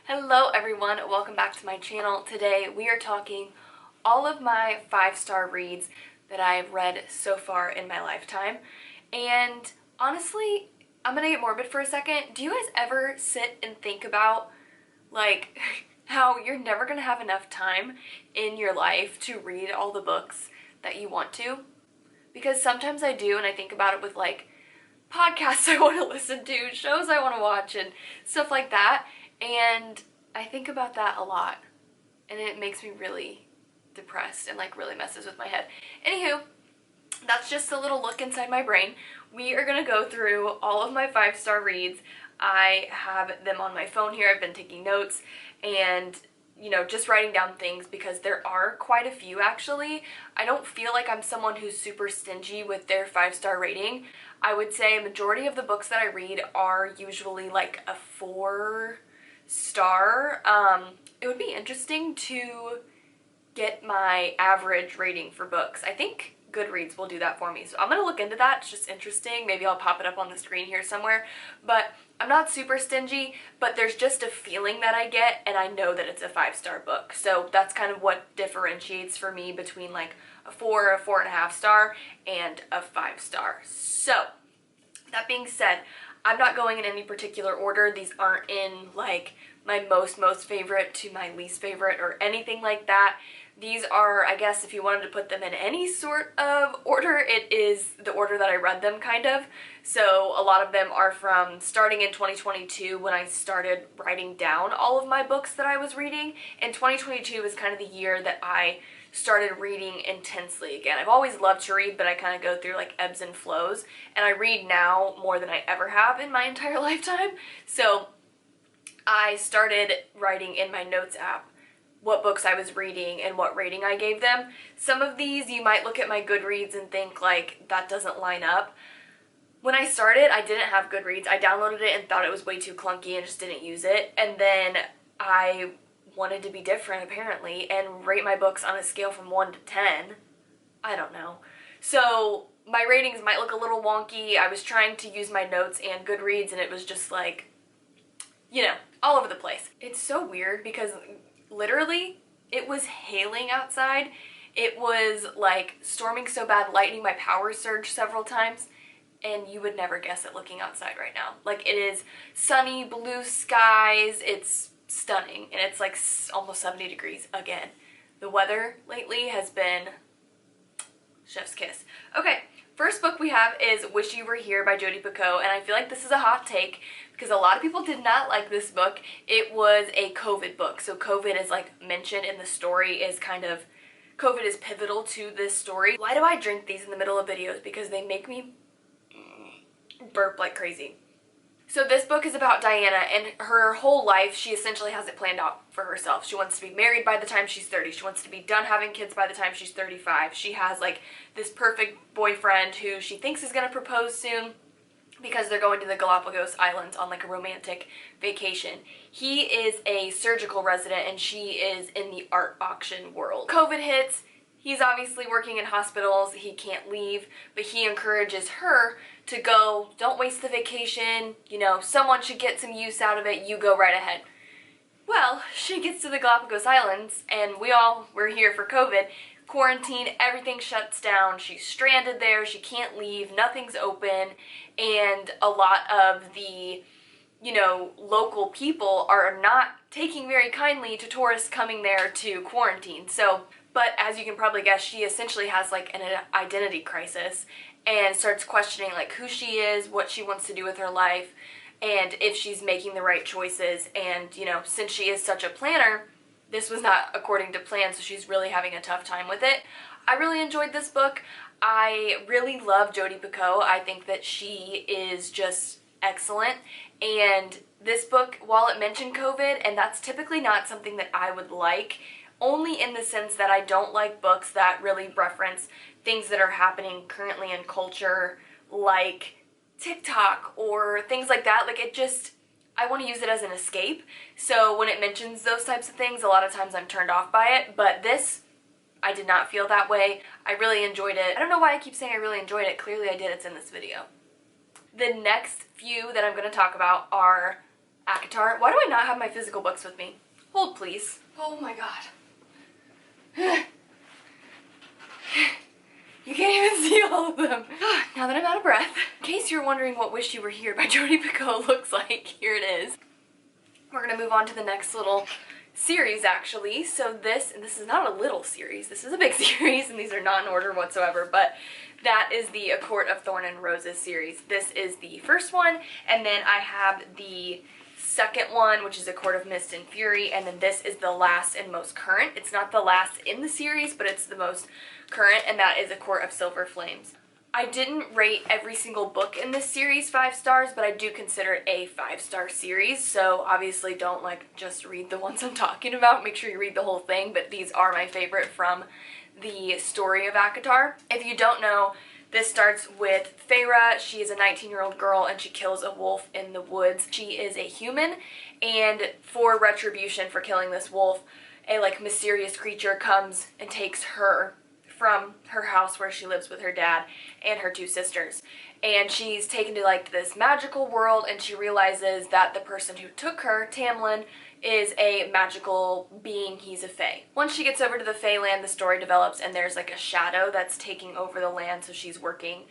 Hello everyone, welcome back to my channel. Today we are talking all of my 5-star reads that I've read so far in my lifetime. And honestly, I'm gonna get morbid for a second. Do you guys ever sit and think about like how you're never gonna have enough time in your life to read all the books that you want to? Because sometimes I do, and I think about it with like podcasts I want to listen to, shows I want to watch, and stuff like that. And I think about that a lot, and it makes me really depressed and like really messes with my head. Anywho, that's just a little look inside my brain. We are gonna go through all of my 5-star reads. I have them on my phone here. I've been taking notes and just writing down things because there are quite a few actually. I don't feel like I'm someone who's super stingy with their 5-star rating. I would say a majority of the books that I read are usually like a 4-star. It would be interesting to get my average rating for books. I think Goodreads will do that for me. So I'm going to look into that. It's just interesting. Maybe I'll pop it up on the screen here somewhere. But I'm not super stingy, but there's just a feeling that I get, and I know that it's a 5-star book. So that's kind of what differentiates for me between like a 4, a 4.5 star, and a 5-star. So that being said, I'm not going in any particular order. These aren't in like my most favorite to my least favorite or anything like that. These are, I guess, if you wanted to put them in any sort of order, it is the order that I read them, kind of. So a lot of them are from starting in 2022 when I started writing down all of my books that I was reading. And 2022 was kind of the year that I started reading intensely again. I've always loved to read, but I kind of go through like ebbs and flows. And I read now more than I ever have in my entire lifetime. So I started writing in my notes app what books I was reading and what rating I gave them. Some of these you might look at my Goodreads and think like that doesn't line up. When I started, I didn't have Goodreads. I downloaded it and thought it was way too clunky and just didn't use it. And then I wanted to be different apparently and rate my books on a scale from 1 to 10. I don't know. So my ratings might look a little wonky. I was trying to use my notes and Goodreads and it was just like, all over the place. It's so weird because literally it was hailing outside. It was like storming so bad, lightning, my power surged several times, and you would never guess it looking outside right now. Like, it is sunny, blue skies, it's stunning, and it's like almost 70 degrees again. The weather lately has been chef's kiss. Okay, first book we have is Wish You Were Here by Jodi Picoult, and I feel like this is a hot take because a lot of people did not like this book. It was a COVID book, so COVID is like mentioned in the story, is kind of, COVID is pivotal to this story. Why do I drink these in the middle of videos? Because they make me burp like crazy. So this book is about Diana, and her whole life she essentially has it planned out for herself. She wants to be married by the time she's 30. She wants to be done having kids by the time she's 35. She has like this perfect boyfriend who she thinks is going to propose soon because they're going to the Galapagos Islands on like a romantic vacation. He is a surgical resident and she is in the art auction world. COVID hits. He's obviously working in hospitals, he can't leave, but he encourages her to go, don't waste the vacation, someone should get some use out of it, you go right ahead. Well, she gets to the Galapagos Islands, and we're here for COVID, quarantine, everything shuts down, she's stranded there, she can't leave, nothing's open, and a lot of the local people are not taking very kindly to tourists coming there to quarantine. But as you can probably guess, she essentially has like an identity crisis and starts questioning like who she is, what she wants to do with her life, and if she's making the right choices. And since she is such a planner, this was not according to plan, so she's really having a tough time with it. I really enjoyed this book. I really love Jodi Picoult. I think that she is just excellent. And this book, while it mentioned COVID, and that's typically not something that I would like, only in the sense that I don't like books that really reference things that are happening currently in culture, like TikTok or things like that. Like, I want to use it as an escape. So when it mentions those types of things, a lot of times I'm turned off by it. But this, I did not feel that way. I really enjoyed it. I don't know why I keep saying I really enjoyed it. Clearly I did. It's in this video. The next few that I'm going to talk about are ACOTAR. Why do I not have my physical books with me? Hold, please. Oh my god. You can't even see all of them. Now that I'm out of breath, in case you're wondering what Wish You Were Here by Jodi Picoult looks like, here it is. We're gonna move on to the next little series, actually. So this is not a little series, this is a big series, and these are not in order whatsoever, but that is the A Court of Thorn and Roses series. This is the first one, and then I have the second one, which is A Court of Mist and Fury, and then this is the last and most current. It's not the last in the series, but it's the most current, and that is A Court of Silver Flames. I didn't rate every single book in this series 5 stars, but I do consider it a 5-star series, so obviously don't just read the ones I'm talking about. Make sure you read the whole thing, but these are my favorite from the story of ACOTAR. If you don't know, this starts with Feyre. She is a 19-year-old girl and she kills a wolf in the woods. She is a human, and for retribution for killing this wolf, a mysterious creature comes and takes her from her house where she lives with her dad and her 2 sisters. And she's taken to this magical world, and she realizes that the person who took her, Tamlin, is a magical being. He's a fae. Once she gets over to the Fae land, the story develops and there's a shadow that's taking over the land, so she's working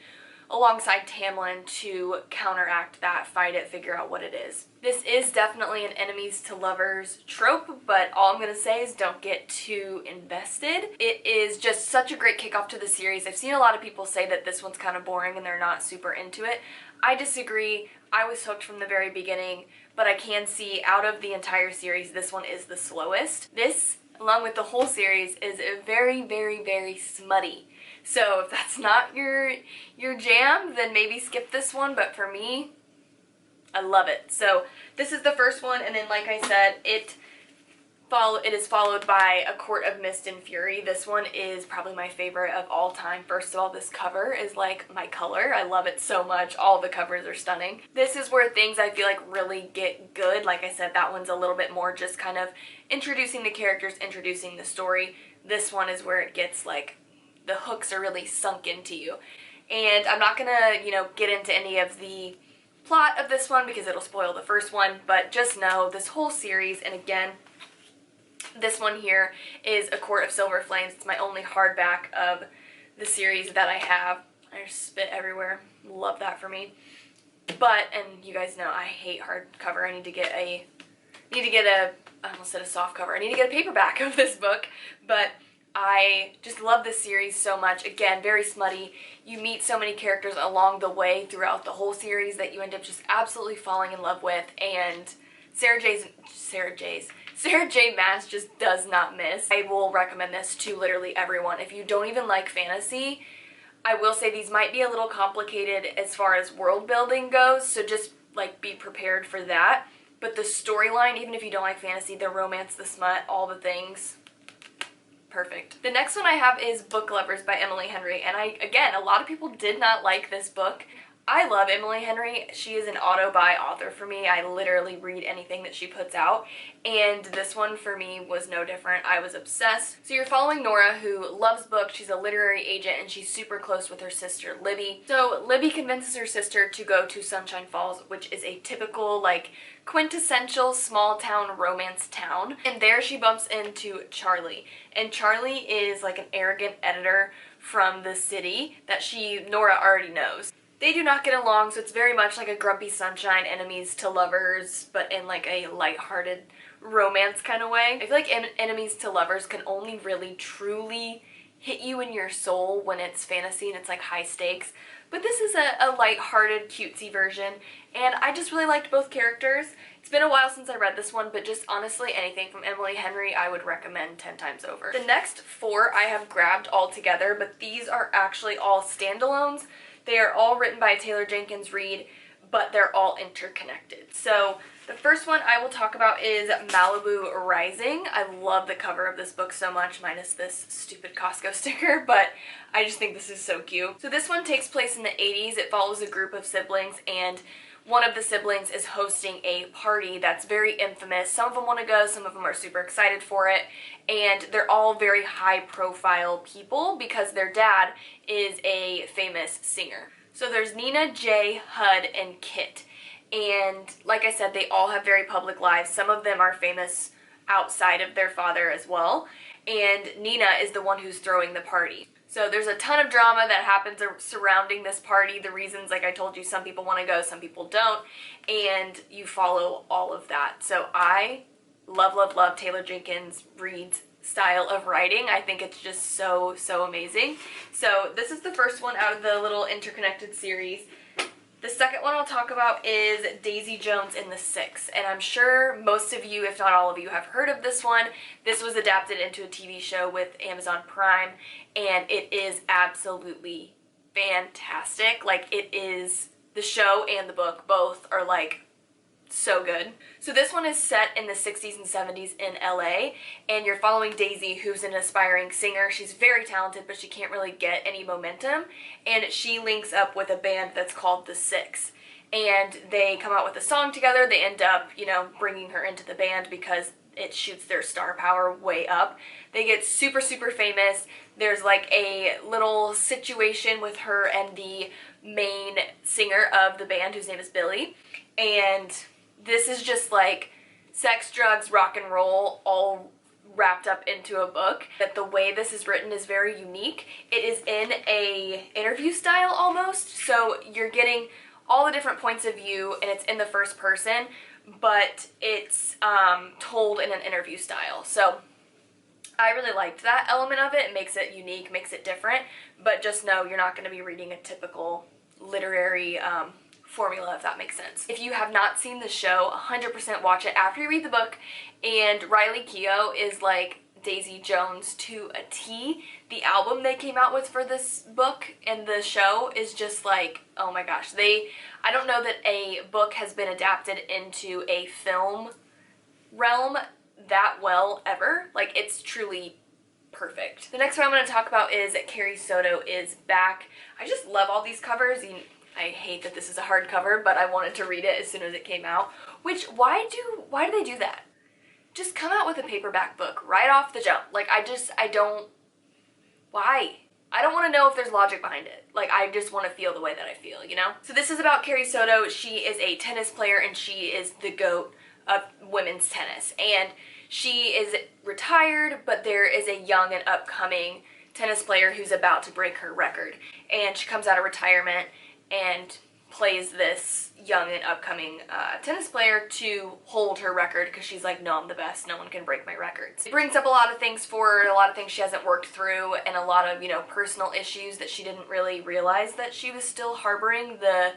alongside Tamlin to counteract that, fight it, figure out what it is. This is definitely an enemies to lovers trope, but all I'm going to say is don't get too invested. It is just such a great kickoff to the series. I've seen a lot of people say that this one's kind of boring and they're not super into it. I disagree. I was hooked from the very beginning, but I can see out of the entire series, this one is the slowest. This, along with the whole series, is very, very, very smutty. So if that's not your jam, then maybe skip this one, but for me, I love it. So this is the first one, and then like I said, it is followed by A Court of Mist and Fury. This one is probably my favorite of all time. First of all, this cover is my color. I love it so much. All the covers are stunning. This is where things I feel really get good. Like I said, that one's a little bit more just kind of introducing the characters, introducing the story. This one is where it gets the hooks are really sunk into you. And I'm not gonna, get into any of the plot of this one because it'll spoil the first one, but just know this whole series, and again, this one here is A Court of Silver Flames. It's my only hardback of the series that I have. I just spit everywhere. Love that for me. But, and you guys know I hate hardcover. I need to get a, I almost said a soft cover. I need to get a paperback of this book, but I just love this series so much. Again, very smutty. You meet so many characters along the way throughout the whole series that you end up just absolutely falling in love with, and Sarah J. Maas just does not miss. I will recommend this to literally everyone. If you don't even like fantasy, I will say these might be a little complicated as far as world building goes, so just be prepared for that. But the storyline, even if you don't like fantasy, the romance, the smut, all the things, perfect. The next one I have is Book Lovers by Emily Henry, and again, a lot of people did not like this book. I love Emily Henry. She is an auto-buy author for me. I literally read anything that she puts out, and this one for me was no different. I was obsessed. So you're following Nora, who loves books. She's a literary agent, and she's super close with her sister, Libby. So Libby convinces her sister to go to Sunshine Falls, which is a typical, quintessential small town romance town. And there she bumps into Charlie. And Charlie is an arrogant editor from the city that Nora already knows. They do not get along, so it's very much like a Grumpy Sunshine, enemies to lovers, but in a lighthearted romance kind of way. I feel like enemies to lovers can only really truly hit you in your soul when it's fantasy and it's high stakes. But this is a lighthearted, cutesy version, and I just really liked both characters. It's been a while since I read this one, but just honestly, anything from Emily Henry I would recommend 10 times over. The next 4 I have grabbed all together, but these are actually all standalones. They are all written by Taylor Jenkins Reid, but they're all interconnected. So the first one I will talk about is Malibu Rising. I love the cover of this book so much, minus this stupid Costco sticker, but I just think this is so cute. So this one takes place in the 80s. It follows a group of siblings, and one of the siblings is hosting a party that's very infamous. Some of them want to go, some of them are super excited for it, and they're all very high-profile people because their dad is a famous singer. So there's Nina, Jay, Hud, and Kit. And like I said, they all have very public lives. Some of them are famous outside of their father as well. And Nina is the one who's throwing the party. So there's a ton of drama that happens surrounding this party. The reasons, like I told you, some people want to go, some people don't. And you follow all of that. So I love, love, love Taylor Jenkins Reid's style of writing. I think it's just so, so amazing. So this is the first one out of the little interconnected series. The second one I'll talk about is Daisy Jones and the Six, and I'm sure most of you, if not all of you, have heard of this one. This was adapted into a TV show with Amazon Prime, and it is absolutely fantastic. Like, it is, the show and the book both are like so good. So this one is set in the 60s and 70s in LA, and you're following Daisy, who's an aspiring singer. She's very talented, but she can't really get any momentum, and she links up with a band that's called The Six, and they come out with a song together. They end up, you know, bringing her into the band because it shoots their star power way up. They get super, super famous. There's like a little situation with her and the main singer of the band, whose name is Billy, and this is just like sex, drugs, rock and roll all wrapped up into a book. That the way this is written is very unique. It is in a interview style almost, so you're getting all the different points of view, and it's in the first person, but it's told in an interview style. So I really liked that element of it. It makes it unique, makes it different, but just know you're not going to be reading a typical literary formula, if that makes sense. If you have not seen the show, 100% watch it after you read the book. And Riley Keough is like Daisy Jones to a T. The album they came out with for this book and the show is just like, oh my gosh. I don't know that a book has been adapted into a film realm that well ever. Like, it's truly perfect. The next one I'm going to talk about is Carrie Soto is back. I just love all these covers. I hate that this is a hardcover, but I wanted to read it as soon as it came out. Which, why do they do that? Just come out with a paperback book right off the jump. Like, why? I don't want to know if there's logic behind it. Like, I just want to feel the way that I feel, you know? So this is about Carrie Soto. She is a tennis player, and she is the GOAT of women's tennis. And she is retired, but there is a young and upcoming tennis player who's about to break her record. And she comes out of retirement and plays this young and upcoming tennis player to hold her record, because she's like, no, I'm the best, no one can break my records. It brings up a lot of things for her, a lot of things she hasn't worked through, and a lot of, you know, personal issues that she didn't really realize that she was still harboring the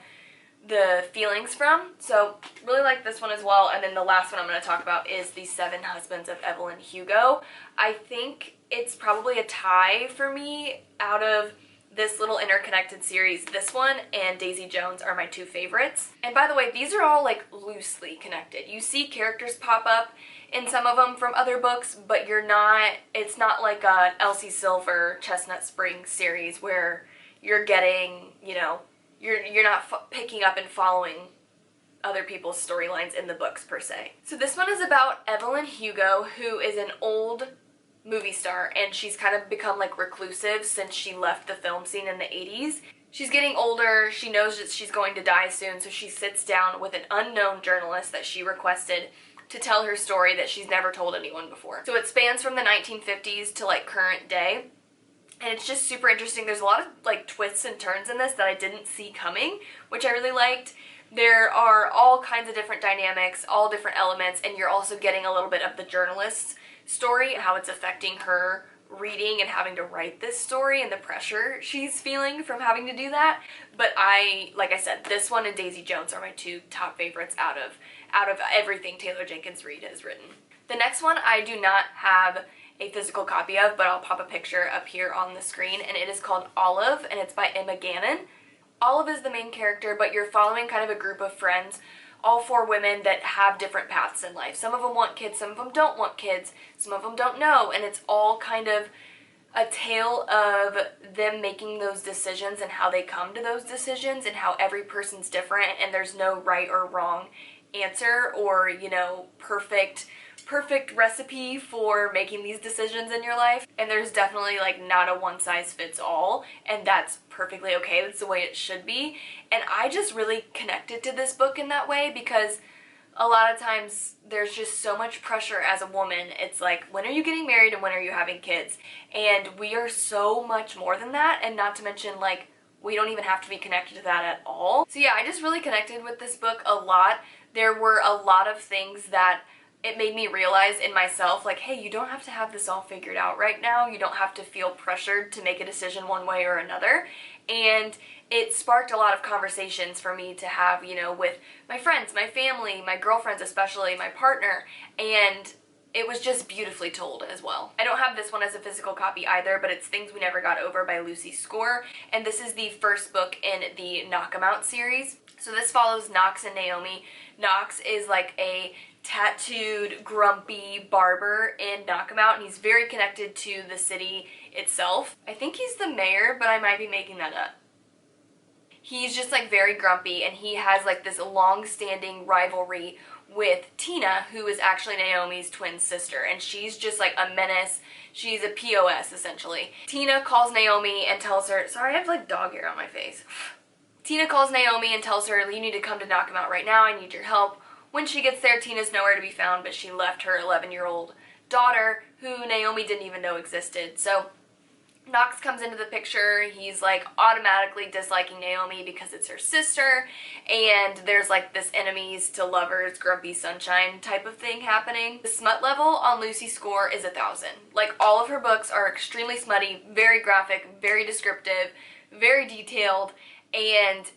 feelings from. So really like this one as well. And then the last one I'm going to talk about is The Seven Husbands of Evelyn Hugo. I think it's probably a tie for me out of this little interconnected series. This one and Daisy Jones are my two favorites. And by the way, these are all like loosely connected. You see characters pop up in some of them from other books, but it's not like a Elsie Silver Chestnut Springs series where you're getting, you know, you're not picking up and following other people's storylines in the books per se. So this one is about Evelyn Hugo, who is an old movie star, and she's kind of become like reclusive since she left the film scene in the 80s. She's getting older, she knows that she's going to die soon, so she sits down with an unknown journalist that she requested to tell her story that she's never told anyone before. So it spans from the 1950s to like current day, and it's just super interesting. There's a lot of like twists and turns in this that I didn't see coming, which I really liked. There are all kinds of different dynamics, all different elements, and you're also getting a little bit of the journalist's story and how it's affecting her reading and having to write this story and the pressure she's feeling from having to do that. But like I said, this one and Daisy Jones are my two top favorites out of everything Taylor Jenkins Reid has written. The next one I do not have a physical copy of, but I'll pop a picture up here on the screen, and it is called Olive, and it's by Emma Gannon. Olive is the main character, but you're following kind of a group of friends, all four women that have different paths in life. Some of them want kids, some of them don't want kids, some of them don't know, and it's all kind of a tale of them making those decisions and how they come to those decisions and how every person's different, and there's no right or wrong answer or, you know, perfect perfect recipe for making these decisions in your life, and there's definitely like not a one size fits all, and that's perfectly okay. That's the way it should be. And I just really connected to this book in that way because a lot of times there's just so much pressure as a woman. It's like, when are you getting married and when are you having kids? And we are so much more than that, and not to mention, like, we don't even have to be connected to that at all. So yeah, I just really connected with this book a lot. There were a lot of things that it made me realize in myself, like, hey, you don't have to have this all figured out right now. You don't have to feel pressured to make a decision one way or another. And it sparked a lot of conversations for me to have, you know, with my friends, my family, my girlfriends especially, my partner, and it was just beautifully told as well. I don't have this one as a physical copy either, but it's Things We Never Got Over by Lucy Score, and this is the first book in the Knock 'Em Out series. So this follows Knox and Naomi. Knox is like a tattooed, grumpy barber in Knock 'Em Out, and he's very connected to the city itself. I think he's the mayor, but I might be making that up. He's just like very grumpy, and he has like this long-standing rivalry with Tina, who is actually Naomi's twin sister, and she's just like a menace. She's a POS essentially. Tina calls Naomi and tells her, sorry, I have like dog hair on my face. Tina calls Naomi and tells her, you need to come to Knock 'Em Out right now, I need your help. When she gets there, Tina's nowhere to be found, but she left her 11-year-old daughter, who Naomi didn't even know existed. So Knox comes into the picture. He's like automatically disliking Naomi because it's her sister, and there's like this enemies to lovers, grumpy sunshine type of thing happening. The smut level on Lucy Score is 1,000. Like, all of her books are extremely smutty, very graphic, very descriptive, very detailed, and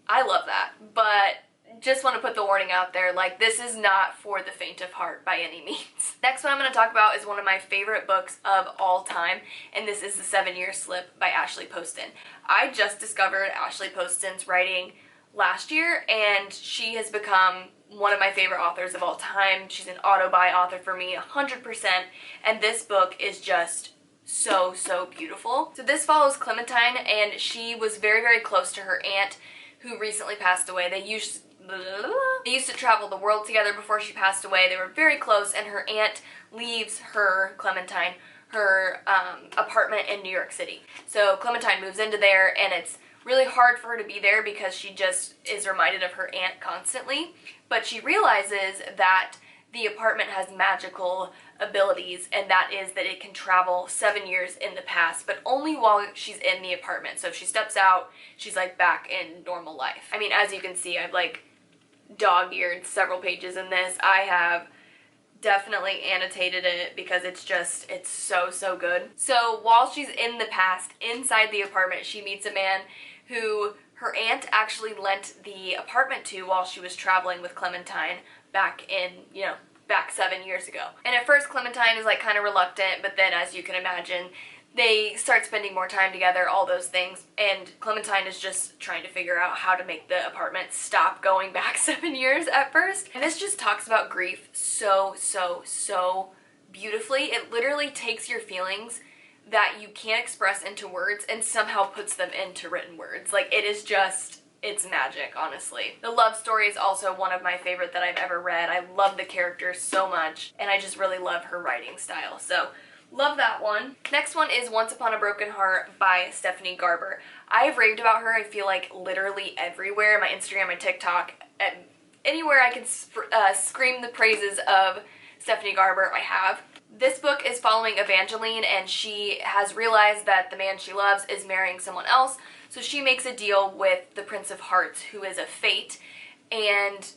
I love that. But just want to put the warning out there, like, this is not for the faint of heart by any means. Next one I'm going to talk about is one of my favorite books of all time, and this is The 7-Year Slip by Ashley Poston. I just discovered Ashley Poston's writing last year, and she has become one of my favorite authors of all time. She's an auto-buy author for me, 100%, and this book is just so, so beautiful. So this follows Clementine, and she was very, very close to her aunt, who recently passed away. They used to travel the world together before she passed away. They were very close, and her aunt leaves her, Clementine, her apartment in New York City. So Clementine moves into there, and it's really hard for her to be there because she just is reminded of her aunt constantly. But she realizes that the apartment has magical abilities, and that is that it can travel 7 years in the past, but only while she's in the apartment. So if she steps out, she's like back in normal life. I mean, as you can see, I've like dog-eared several pages in this. I have definitely annotated it because it's so, so good. So while she's in the past, inside the apartment, she meets a man who her aunt actually lent the apartment to while she was traveling with Clementine back in, back 7 years ago. And at first Clementine is like kind of reluctant, but then, as you can imagine, they start spending more time together, all those things, and Clementine is just trying to figure out how to make the apartment stop going back 7 years at first. And this just talks about grief so, so, so beautifully. It literally takes your feelings that you can't express into words and somehow puts them into written words. Like, it is just, it's magic, honestly. The love story is also one of my favorite that I've ever read. I love the characters so much, and I just really love her writing style. So love that one. Next one is Once Upon a Broken Heart by Stephanie Garber. I've raved about her, I feel like, literally everywhere. My Instagram, my TikTok, anywhere I can scream the praises of Stephanie Garber, I have. This book is following Evangeline, and she has realized that the man she loves is marrying someone else, so she makes a deal with the Prince of Hearts, who is a fate, and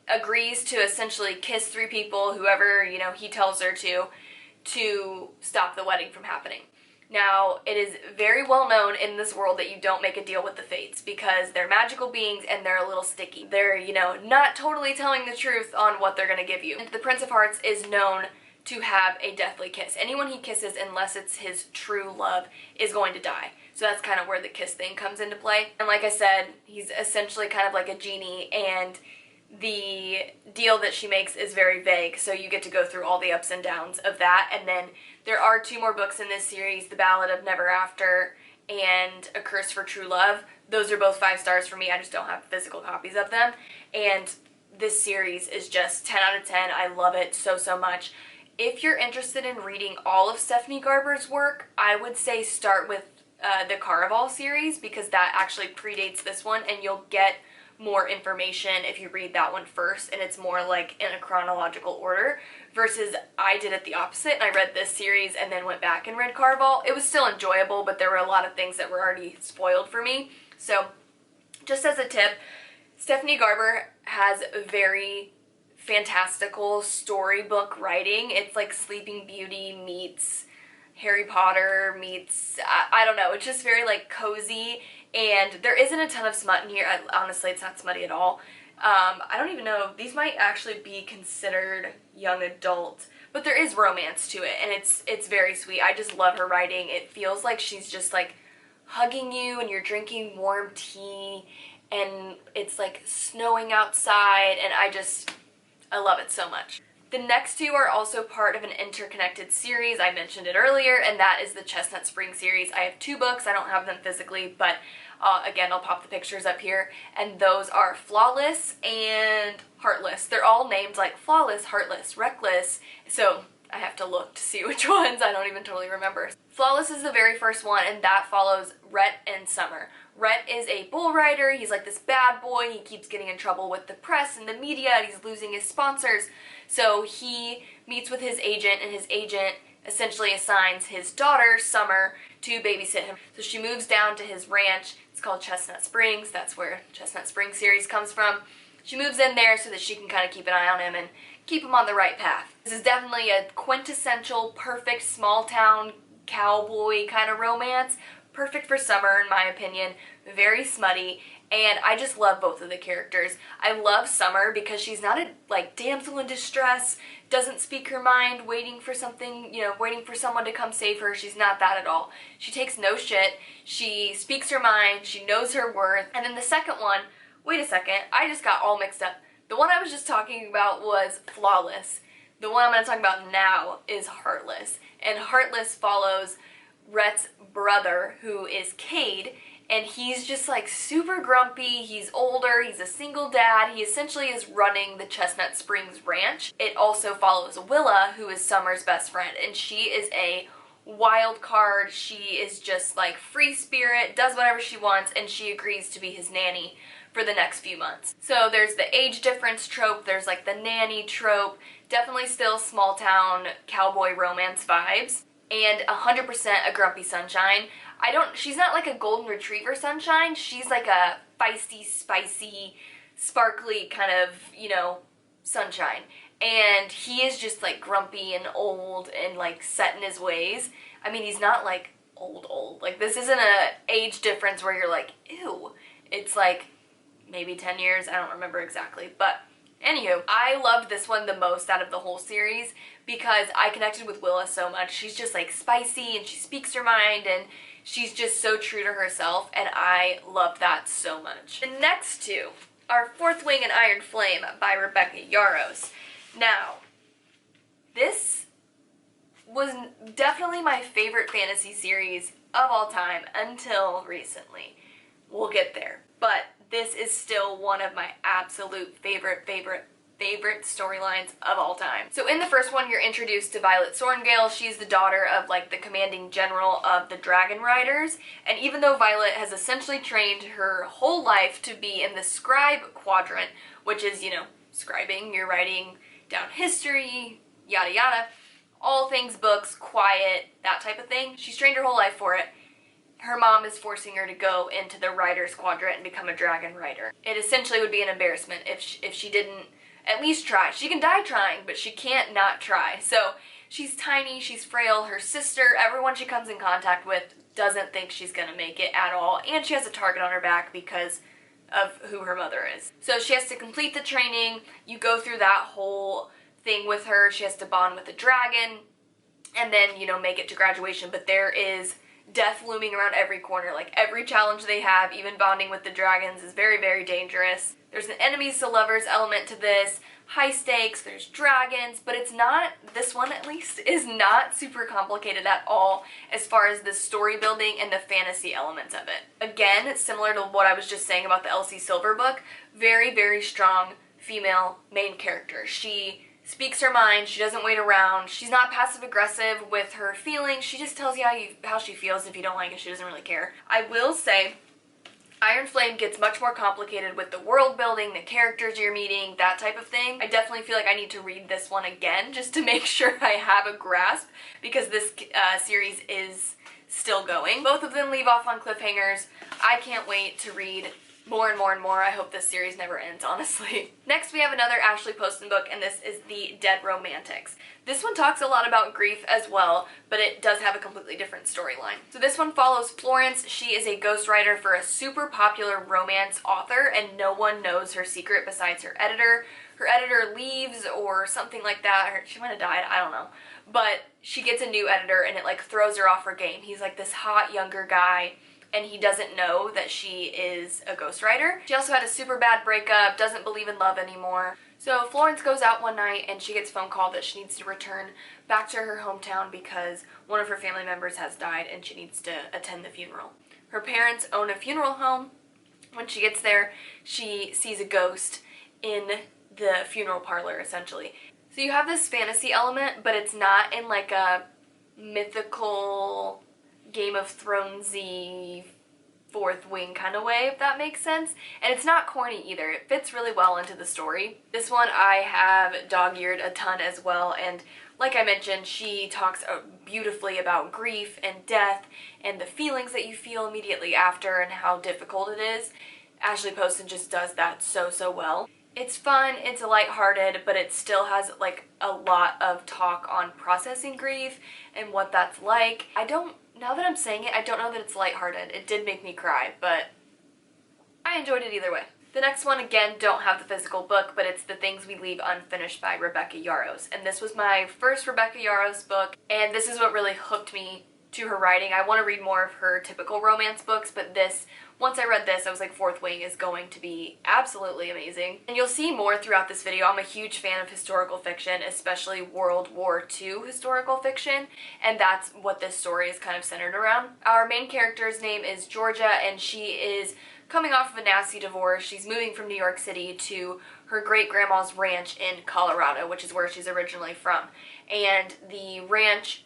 agrees to essentially kiss 3 people, whoever, he tells her to stop the wedding from happening. Now, it is very well known in this world that you don't make a deal with the fates because they're magical beings and they're a little sticky. They're, not totally telling the truth on what they're going to give you. And the Prince of Hearts is known to have a deathly kiss. Anyone he kisses, unless it's his true love, is going to die. So that's kind of where the kiss thing comes into play. And like I said, he's essentially kind of like a genie, and the deal that she makes is very vague, so you get to go through all the ups and downs of that. And then there are 2 more books in this series, The Ballad of Never After and A Curse for True Love. Those are both 5 stars for me. I just don't have physical copies of them. And this series is just 10 out of 10. I love it so, so much. If you're interested in reading all of Stephanie Garber's work, I would say start with the Caraval series, because that actually predates this one, and you'll get more information if you read that one first, and it's more like in a chronological order, versus I did it the opposite, and I read this series and then went back and read Caraval. It was still enjoyable, but there were a lot of things that were already spoiled for me. So just as a tip, Stephanie Garber has very fantastical storybook writing. It's like Sleeping Beauty meets Harry Potter meets, I don't know, it's just very like cozy, and there isn't a ton of smut in here. Honestly, it's not smutty at all. I don't even know, these might actually be considered young adult, but there is romance to it, and it's very sweet. I just love her writing. It feels like she's just like hugging you and you're drinking warm tea, and it's like snowing outside, and I love it so much. The next two are also part of an interconnected series. I mentioned it earlier, and that is the Chestnut Spring series. I have 2 books. I don't have them physically, but again, I'll pop the pictures up here. And those are Flawless and Heartless. They're all named like Flawless, Heartless, Reckless, so I have to look to see which ones. I don't even totally remember. Flawless is the very first one, and that follows Rhett and Summer. Rhett is a bull rider. He's like this bad boy. He keeps getting in trouble with the press and the media, and he's losing his sponsors. So he meets with his agent, and his agent essentially assigns his daughter, Summer, to babysit him. So she moves down to his ranch. It's called Chestnut Springs. That's where Chestnut Springs series comes from. She moves in there so that she can kind of keep an eye on him and keep him on the right path. This is definitely a quintessential, perfect small town cowboy kind of romance. Perfect for summer, in my opinion. Very smutty, and I just love both of the characters. I love Summer because she's not a like damsel in distress, doesn't speak her mind, waiting for something, you know, waiting for someone to come save her. She's not that at all. She takes no shit. She speaks her mind. She knows her worth. And then the second one, wait a second, I just got all mixed up. The one I was just talking about was Flawless. The one I'm going to talk about now is Heartless. And Heartless follows Rhett's brother, who is Cade, and he's just like super grumpy. He's older, he's a single dad. He essentially is running the Chestnut Springs ranch. It also follows Willa, who is Summer's best friend, and she is a wild card. She is just like free spirit, does whatever she wants, and she agrees to be his nanny for the next few months. So there's the age difference trope, there's like the nanny trope, definitely still small town cowboy romance vibes, and 100% a grumpy Sunshine. She's not like a golden retriever Sunshine, she's like a feisty, spicy, sparkly kind of, you know, Sunshine. And he is just like grumpy and old and like set in his ways. I mean, he's not like old. Like, this isn't a age difference where you're like, ew. It's like maybe 10 years, I don't remember exactly, but anywho, I loved this one the most out of the whole series because I connected with Willa so much. She's just like spicy, and she speaks her mind, and she's just so true to herself, and I love that so much. The next two are Fourth Wing and Iron Flame by Rebecca Yarros. Now, this was definitely my favorite fantasy series of all time until recently. We'll get there. But this is still one of my absolute favorite storylines of all time. So in the first one, you're introduced to Violet Sorrengail. She's the daughter of like the commanding general of the Dragon Riders, and even though Violet has essentially trained her whole life to be in the scribe quadrant, which is, you know, scribing, you're writing down history, yada yada, all things books, quiet, that type of thing. She's trained her whole life for it. Her mom is forcing her to go into the Riders Quadrant and become a Dragon Rider. It essentially would be an embarrassment if she didn't at least try. She can die trying, but she can't not try. So she's tiny, she's frail, her sister, everyone she comes in contact with doesn't think she's gonna make it at all, and she has a target on her back because of who her mother is. So she has to complete the training. You go through that whole thing with her. She has to bond with the dragon and then, you know, make it to graduation, but there is death looming around every corner. Like, every challenge they have, even bonding with the dragons, is very, very dangerous. There's an enemies to lovers element to this, high stakes, there's dragons, but it's not, this one at least, is not super complicated at all as far as the story building and the fantasy elements of it. Again, it's similar to what I was just saying about the Elsie Silver book, very, very strong female main character. She speaks her mind, she doesn't wait around, she's not passive aggressive with her feelings, she just tells you how she feels, and if you don't like it, she doesn't really care. I will say, Iron Flame gets much more complicated with the world building, the characters you're meeting, that type of thing. I definitely feel like I need to read this one again just to make sure I have a grasp, because this series is still going. Both of them leave off on cliffhangers. I can't wait to read more and more and more. I hope this series never ends, honestly. Next, we have another Ashley Poston book, and this is The Dead Romantics. This one talks a lot about grief as well, but it does have a completely different storyline. So this one follows Florence. She is a ghostwriter for a super popular romance author, and no one knows her secret besides her editor. Her editor leaves or something like that. She might have died, I don't know. But she gets a new editor, and it like throws her off her game. He's like this hot younger guy, and he doesn't know that she is a ghostwriter. She also had a super bad breakup, doesn't believe in love anymore. So Florence goes out one night and she gets a phone call that she needs to return back to her hometown because one of her family members has died and she needs to attend the funeral. Her parents own a funeral home. When she gets there, she sees a ghost in the funeral parlor, essentially. So you have this fantasy element, but it's not in like a mythical Game of Thronesy Fourth Wing kind of way, if that makes sense. And it's not corny either. It fits really well into the story. This one I have dog-eared a ton as well, and like I mentioned, she talks beautifully about grief and death and the feelings that you feel immediately after and how difficult it is. Ashley Poston just does that so well. It's fun, it's lighthearted, but it still has like a lot of talk on processing grief and what that's like. Now that I'm saying it, I don't know that it's lighthearted. It did make me cry, but I enjoyed it either way. The next one, again, don't have the physical book, but it's The Things We Leave Unfinished by Rebecca Yarros. And this was my first Rebecca Yarros book, and this is what really hooked me to her writing. I want to read more of her typical romance books, but this, once I read this, I was like, Fourth Wing is going to be absolutely amazing. And you'll see more throughout this video. I'm a huge fan of historical fiction, especially World War II historical fiction, and that's what this story is kind of centered around. Our main character's name is Georgia, and she is coming off of a nasty divorce. She's moving from New York City to her great-grandma's ranch in Colorado, which is where she's originally from. And the ranch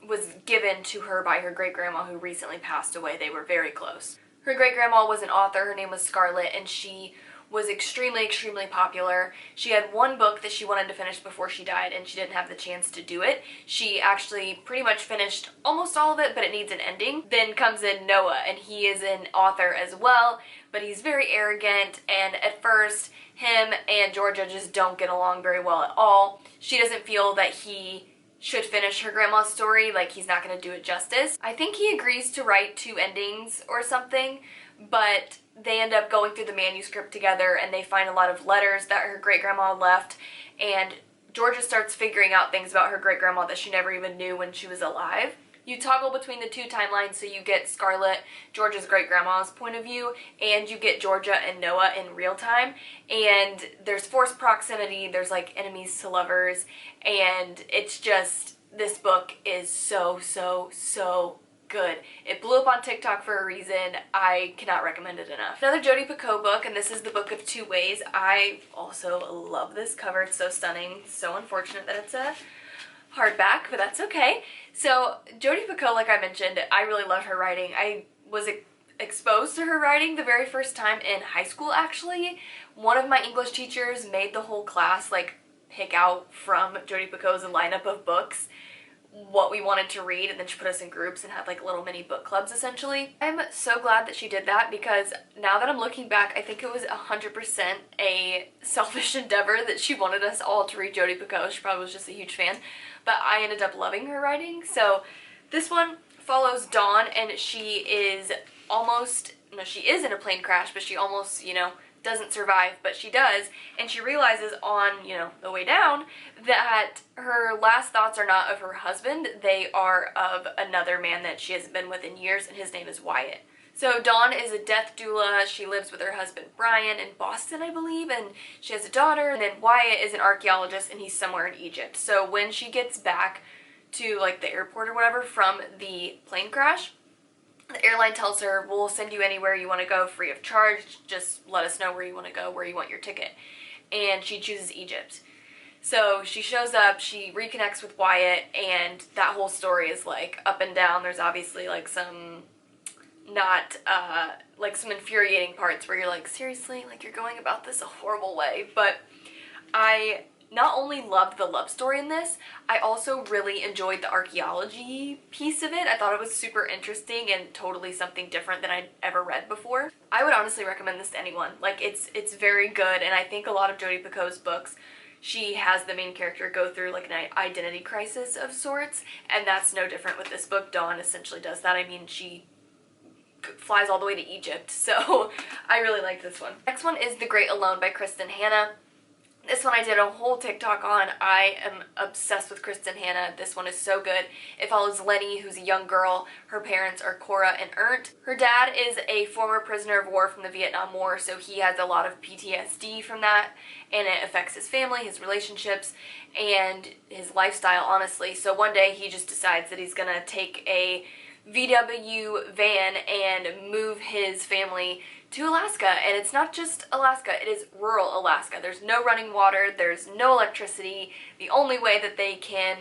was given to her by her great-grandma who recently passed away. They were very close. Her great-grandma was an author. Her name was Scarlett, and she was extremely popular. She had one book that she wanted to finish before she died, and she didn't have the chance to do it. She actually pretty much finished almost all of it, but it needs an ending. Then comes in Noah, and he is an author as well, but he's very arrogant, and at first, him and Georgia just don't get along very well at all. She doesn't feel that he should finish her grandma's story, like he's not going to do it justice. I think he agrees to write 2 endings or something, but they end up going through the manuscript together and they find a lot of letters that her great-grandma left, and Georgia starts figuring out things about her great-grandma that she never even knew when she was alive. You toggle between the 2 timelines, so you get Scarlett, Georgia's great-grandma's point of view, and you get Georgia and Noah in real time. And there's forced proximity, there's like enemies to lovers, and it's just, this book is so good. It blew up on TikTok for a reason. I cannot recommend it enough. Another Jodi Picoult book, and this is The Book of Two Ways. I also love this cover. It's so stunning. So unfortunate that it's a hardback, but that's okay. So Jodi Picoult, like I mentioned, I really love her writing. I was exposed to her writing the very first time in high school, actually. One of my English teachers made the whole class like pick out from Jodi Picoult's lineup of books what we wanted to read, and then she put us in groups and had like little mini book clubs essentially. I'm so glad that she did that, because now that I'm looking back, I think it was 100% a selfish endeavor that she wanted us all to read Jodi Picoult. She probably was just a huge fan, but I ended up loving her writing. So this one follows Dawn, and she is she is in a plane crash, but she almost, doesn't survive, but she does, and she realizes on, the way down that her last thoughts are not of her husband, they are of another man that she hasn't been with in years, and his name is Wyatt. So Dawn is a death doula. She lives with her husband Brian in Boston, I believe, and she has a daughter, and then Wyatt is an archaeologist, and he's somewhere in Egypt. So when she gets back to like the airport or whatever from the plane crash, the airline tells her, we'll send you anywhere you want to go free of charge, just let us know where you want to go, where you want your ticket. and she chooses Egypt. So she shows up, she reconnects with Wyatt, and that whole story is like up and down. There's obviously like some not, like some infuriating parts where you're like, seriously, like you're going about this a horrible way. But I not only loved the love story in this, I also really enjoyed the archaeology piece of it. I thought it was super interesting and totally something different than I'd ever read before. I would honestly recommend this to anyone. Like it's very good, and I think a lot of Jodi Picoult's books, she has the main character go through like an identity crisis of sorts, and that's no different with this book. Dawn essentially does that. I mean, she flies all the way to Egypt, so I really like this one. Next one is The Great Alone by Kristin Hannah. This one I did a whole TikTok on. I am obsessed with Kristin Hannah. This one is so good. It follows Lenny, who's a young girl. Her parents are Cora and Ernst. Her dad is a former prisoner of war from the Vietnam War, so he has a lot of PTSD from that, and it affects his family, his relationships, and his lifestyle, honestly. So one day he just decides that he's gonna take a VW van and move his family to Alaska. And it's not just Alaska, it is rural Alaska. There's no running water, there's no electricity. The only way that they can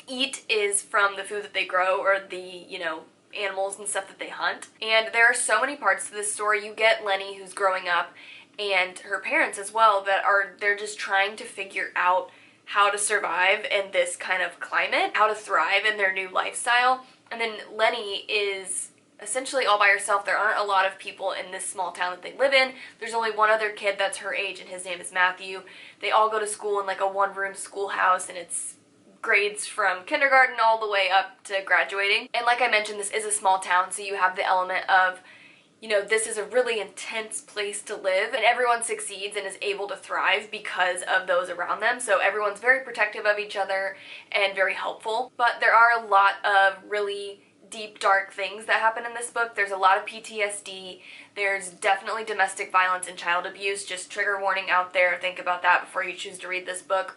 eat is from the food that they grow, or the, you know, animals and stuff that they hunt. And there are so many parts to this story. You get Lenny, who's growing up, and her parents as well, that they're just trying to figure out how to survive in this kind of climate, how to thrive in their new lifestyle. And then Lenny is essentially all by herself. There aren't a lot of people in this small town that they live in. There's only one other kid that's her age, and his name is Matthew. They all go to school in like a one-room schoolhouse, and it's grades from kindergarten all the way up to graduating. And like I mentioned, this is a small town, so you have the element of, you know, this is a really intense place to live, and everyone succeeds and is able to thrive because of those around them. So everyone's very protective of each other and very helpful. But there are a lot of really deep, dark things that happen in this book. There's a lot of PTSD. There's definitely domestic violence and child abuse. Just trigger warning out there. Think about that before you choose to read this book.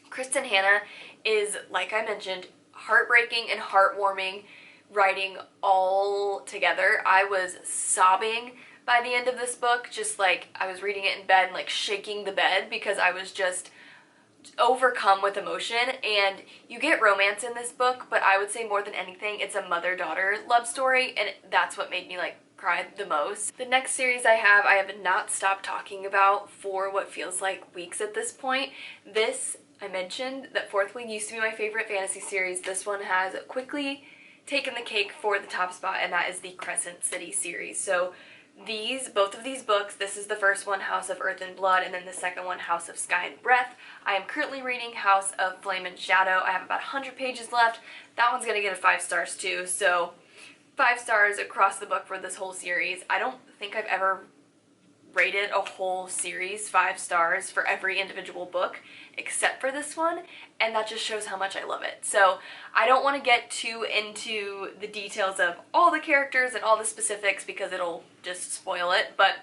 Kristin Hannah is, like I mentioned, heartbreaking and heartwarming writing all together. I was sobbing by the end of this book, just like I was reading it in bed and like shaking the bed because I was just overcome with emotion. And you get romance in this book, but I would say more than anything it's a mother-daughter love story, and that's what made me like cry the most. The next series I have not stopped talking about for what feels like weeks at this point. This, I mentioned that Fourth Wing used to be my favorite fantasy series. This one has quickly taken the cake for the top spot, and that is the Crescent City series. So both of these books, this is the first one, House of Earth and Blood, and then the second one, House of Sky and Breath. I am currently reading House of Flame and Shadow. I have about 100 pages left. That one's gonna get a 5 stars too, so 5 stars across the book for this whole series. I don't think I've ever rated a whole series 5 stars for every individual book except for this one, and that just shows how much I love it. So I don't want to get too into the details of all the characters and all the specifics because it'll just spoil it, but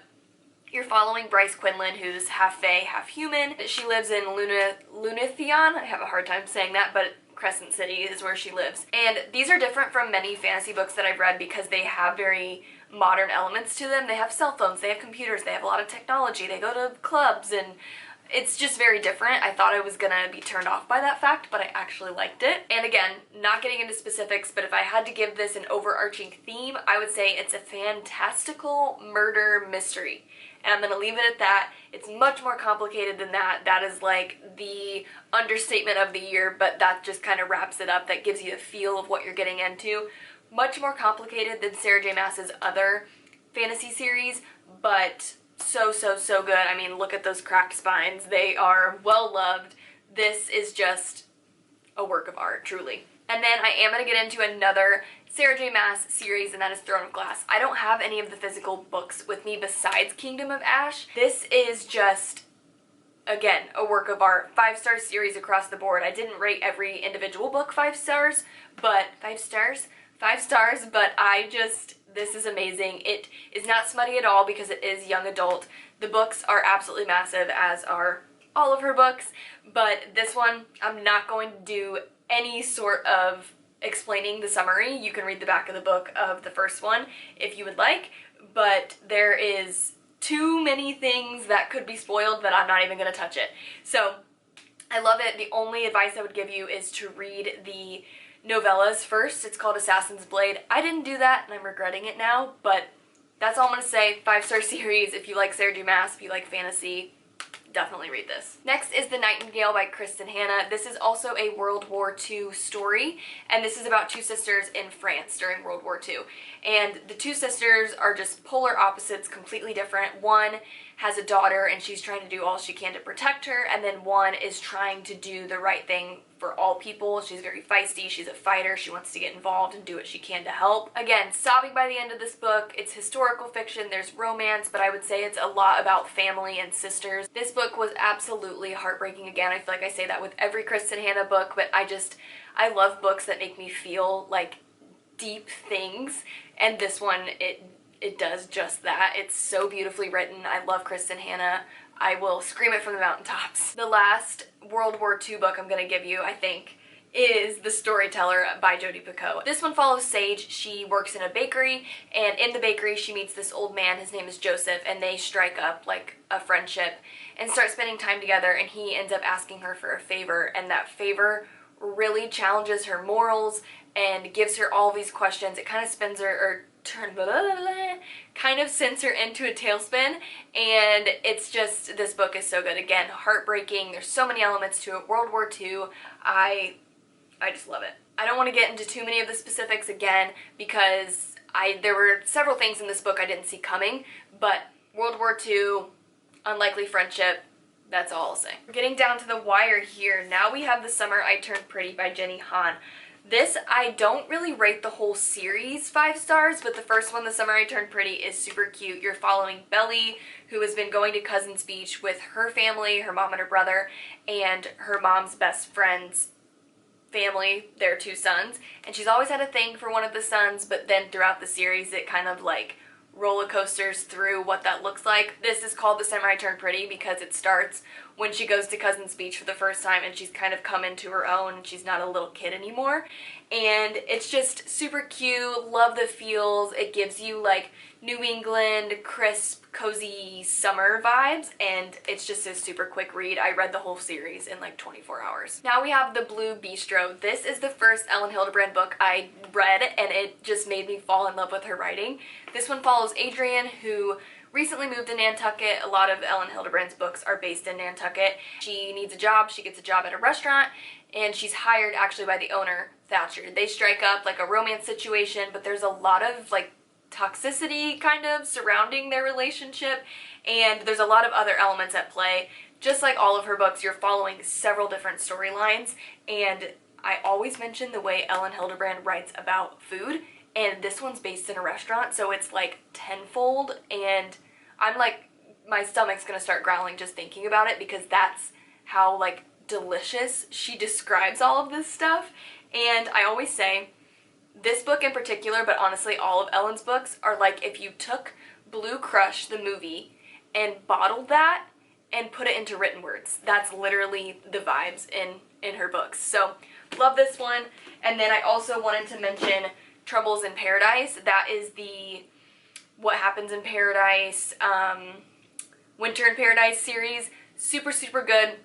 you're following Bryce Quinlan, who's half fae, half human. She lives in Lunithion. I have a hard time saying that, but Crescent City is where she lives. And these are different from many fantasy books that I've read because they have very modern elements to them. They have cell phones, they have computers, they have a lot of technology, they go to clubs, and it's just very different. I thought I was gonna be turned off by that fact, but I actually liked it. And again, not getting into specifics, but if I had to give this an overarching theme, I would say it's a fantastical murder mystery. And I'm gonna leave it at that. It's much more complicated than that. That is like the understatement of the year, but that just kind of wraps it up. That gives you a feel of what you're getting into. Much more complicated than Sarah J Maas's other fantasy series, but so good. I mean, look at those cracked spines. They are well loved. This is just a work of art, truly. And then I am going to get into another Sarah J Maas series, and that is Throne of Glass. I don't have any of the physical books with me besides Kingdom of Ash. This is just, again, a work of art. 5-star series across the board. I didn't rate every individual book 5 stars, but 5 stars, but this is amazing. It is not smutty at all because it is young adult. The books are absolutely massive, as are all of her books, but this one, I'm not going to do any sort of explaining the summary. You can read the back of the book of the first one if you would like, but there is too many things that could be spoiled that I'm not even going to touch it. So I love it. The only advice I would give you is to read the novellas first. It's called Assassin's Blade. I didn't do that and I'm regretting it now, but that's all I'm going to say. 5-star series. If you like Sarah Dumas, if you like fantasy, definitely read this. Next is The Nightingale by Kristin Hannah. This is also a World War II story, and this is about two sisters in France during World War II. And the two sisters are just polar opposites, completely different. One has a daughter and she's trying to do all she can to protect her, and then one is trying to do the right thing for all people. She's very feisty, she's a fighter, she wants to get involved and do what she can to help. Again, sobbing by the end of this book. It's historical fiction, there's romance, but I would say it's a lot about family and sisters. This book was absolutely heartbreaking. Again, I feel like I say that with every Kristin Hannah book, but I love books that make me feel like deep things, and this one, it does just that. It's so beautifully written. I love Kristin Hannah. I will scream it from the mountaintops. The last World War II book I'm going to give you, I think, is The Storyteller by Jodi Picoult. This one follows Sage. She works in a bakery, and in the bakery she meets this old man. His name is Joseph, and they strike up like a friendship and start spending time together, and he ends up asking her for a favor, and that favor really challenges her morals and gives her all these questions. It kind of spins her, or kind of sends her into a tailspin, and it's just, this book is so good. Again, heartbreaking. There's so many elements to it. World War II, I just love it. I don't want to get into too many of the specifics again because there were several things in this book I didn't see coming, but World War II, unlikely friendship, that's all I'll say. We're getting down to the wire here. Now we have The Summer I Turned Pretty by Jenny Han. This, I don't really rate the whole series 5 stars, but the first one, The Summer I Turned Pretty, is super cute. You're following Belly, who has been going to Cousin's Beach with her family, her mom and her brother, and her mom's best friend's family, their 2 sons. And she's always had a thing for one of the sons, but then throughout the series it kind of like roller coasters through what that looks like. This is called The Summer I Turned Pretty because it starts when she goes to Cousin's Beach for the first time and she's kind of come into her own and she's not a little kid anymore. And it's just super cute, love the feels. It gives you like New England, crisp, cozy summer vibes, and it's just a super quick read. I read the whole series in like 24 hours. Now we have The Blue Bistro. This is the first Elin Hilderbrand book I read, and it just made me fall in love with her writing. This one follows Adrian, who recently moved to Nantucket. A lot of Elin Hilderbrand's books are based in Nantucket. She needs a job. She gets a job at a restaurant, and she's hired actually by the owner, Thatcher. They strike up like a romance situation, but there's a lot of like toxicity kind of surrounding their relationship, and there's a lot of other elements at play. Just like all of her books, you're following several different storylines, and I always mention the way Elin Hilderbrand writes about food, and this one's based in a restaurant, so it's like tenfold, and I'm like, my stomach's gonna start growling just thinking about it because that's how like delicious she describes all of this stuff. And I always say, this book in particular, but honestly all of Ellen's books, are like if you took Blue Crush, the movie, and bottled that and put it into written words. That's literally the vibes in her books. So, love this one. And then I also wanted to mention Troubles in Paradise. That is the What Happens in Paradise, Winter in Paradise series. Super, super good.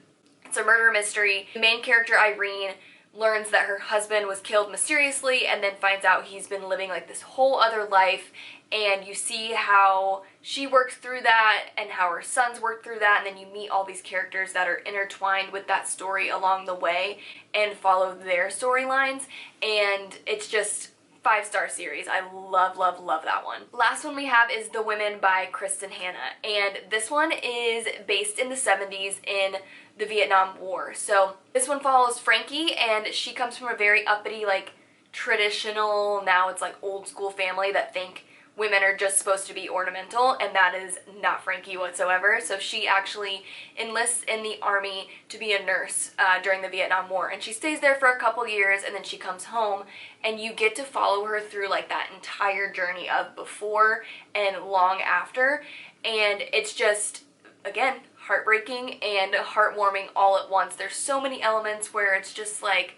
It's a murder mystery. The main character, Irene, learns that her husband was killed mysteriously and then finds out he's been living like this whole other life, and you see how she works through that and how her sons work through that, and then you meet all these characters that are intertwined with that story along the way and follow their storylines, and it's just 5-star series. I love, love, love that one. Last one we have is The Women by Kristin Hannah, and this one is based in the 70s in the Vietnam War. So this one follows Frankie, and she comes from a very uppity, like traditional, now it's like old school family that think women are just supposed to be ornamental, and that is not Frankie whatsoever. So she actually enlists in the army to be a nurse during the Vietnam War, and she stays there for a couple years, and then she comes home, and you get to follow her through like that entire journey of before and long after, and it's just, again, heartbreaking and heartwarming all at once. There's so many elements where it's just like,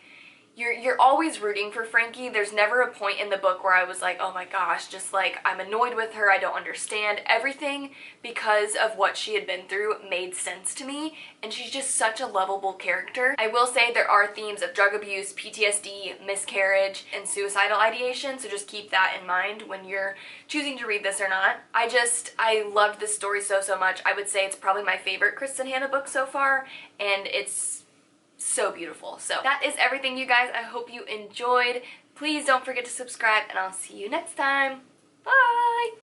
you're always rooting for Frankie. There's never a point in the book where I was like, oh my gosh, just like I'm annoyed with her, I don't understand. Everything, because of what she had been through, made sense to me, and she's just such a lovable character. I will say there are themes of drug abuse, PTSD, miscarriage, and suicidal ideation, so just keep that in mind when you're choosing to read this or not. I loved this story so much. I would say it's probably my favorite Kristen Hanna book so far, and it's so beautiful. So that is everything, you guys. I hope you enjoyed. Please don't forget to subscribe, and I'll see you next time. Bye!